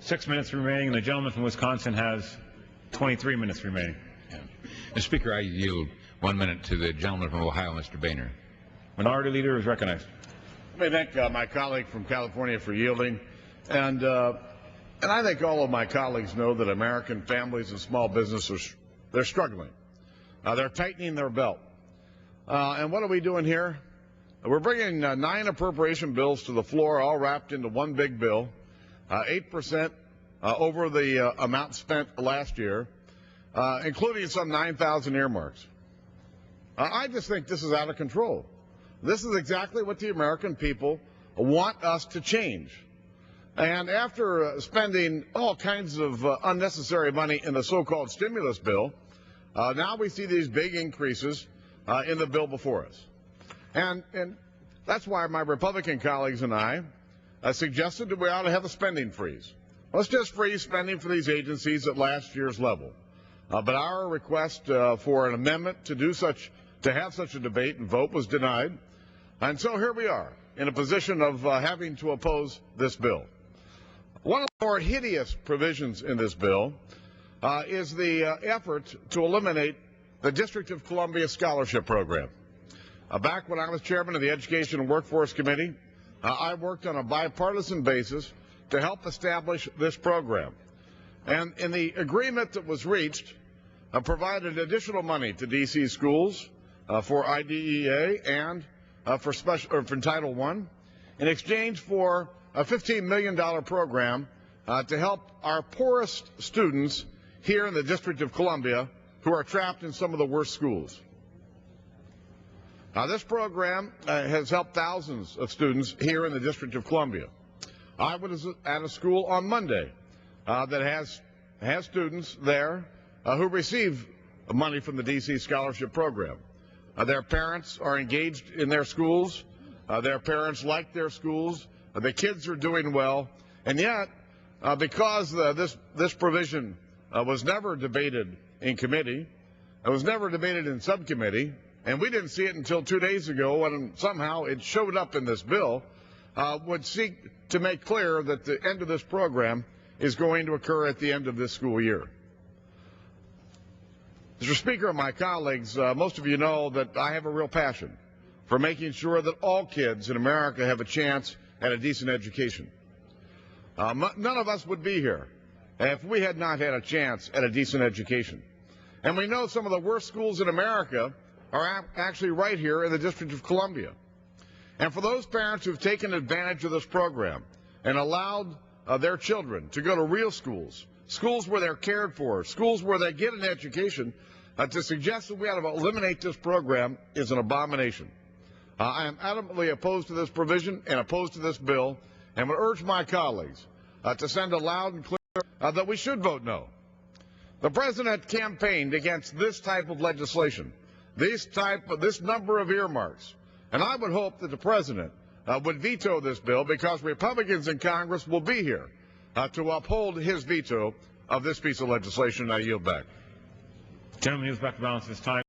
6 minutes remaining, and the gentleman from Wisconsin has 23 minutes remaining. Yeah. Mr. Speaker, I yield 1 minute to the gentleman from Ohio, Mr. Boehner. Minority Leader is recognized. Let me thank my colleague from California for yielding. And I think all of my colleagues know that American families and small businesses, they're struggling. They're tightening their belt. And what are we doing here? We're bringing 9 appropriation bills to the floor, all wrapped into one big bill, 8% over the amount spent last year, including some 9,000 earmarks. I just think this is out of control. This is exactly what the American people want us to change. And after spending all kinds of unnecessary money in the so-called stimulus bill, now we see these big increases in the bill before us. And that's why my Republican colleagues and I suggested that we ought to have a spending freeze. Let's just freeze spending for these agencies at last year's level. But our request for an amendment to have such a debate and vote was denied. And so here we are in a position of having to oppose this bill. One of the more hideous provisions in this bill is the effort to eliminate the District of Columbia Scholarship Program. Back when I was chairman of the Education and Workforce Committee, I worked on a bipartisan basis to help establish this program. And in the agreement that was reached, provided additional money to D.C. schools for IDEA and for Title I, in exchange for a $15 million program to help our poorest students here in the District of Columbia who are trapped in some of the worst schools. Now, this program has helped thousands of students here in the District of Columbia. I was at a school on Monday that has students there who receive money from the D.C. Scholarship Program. Their parents are engaged in their schools. Their parents like their schools. The kids are doing well. And yet, because this provision was never debated in committee, it was never debated in subcommittee, and we didn't see it until 2 days ago when somehow it showed up in this bill, would seek to make clear that the end of this program is going to occur at the end of this school year. Mr. Speaker and my colleagues, most of you know that I have a real passion for making sure that all kids in America have a chance at a decent education. None of us would be here if we had not had a chance at a decent education. And we know some of the worst schools in America are actually right here in the District of Columbia. And for those parents who've taken advantage of this program and allowed their children to go to real schools, schools where they're cared for, schools where they get an education, to suggest that we ought to eliminate this program is an abomination. I am adamantly opposed to this provision and opposed to this bill, and would urge my colleagues to send a loud and clear that we should vote no. The president campaigned against this type of legislation, this number of earmarks, and I would hope that the president would veto this bill, because Republicans in Congress will be here to uphold his veto of this piece of legislation. I yield back. Gentleman yields back the balance of his time.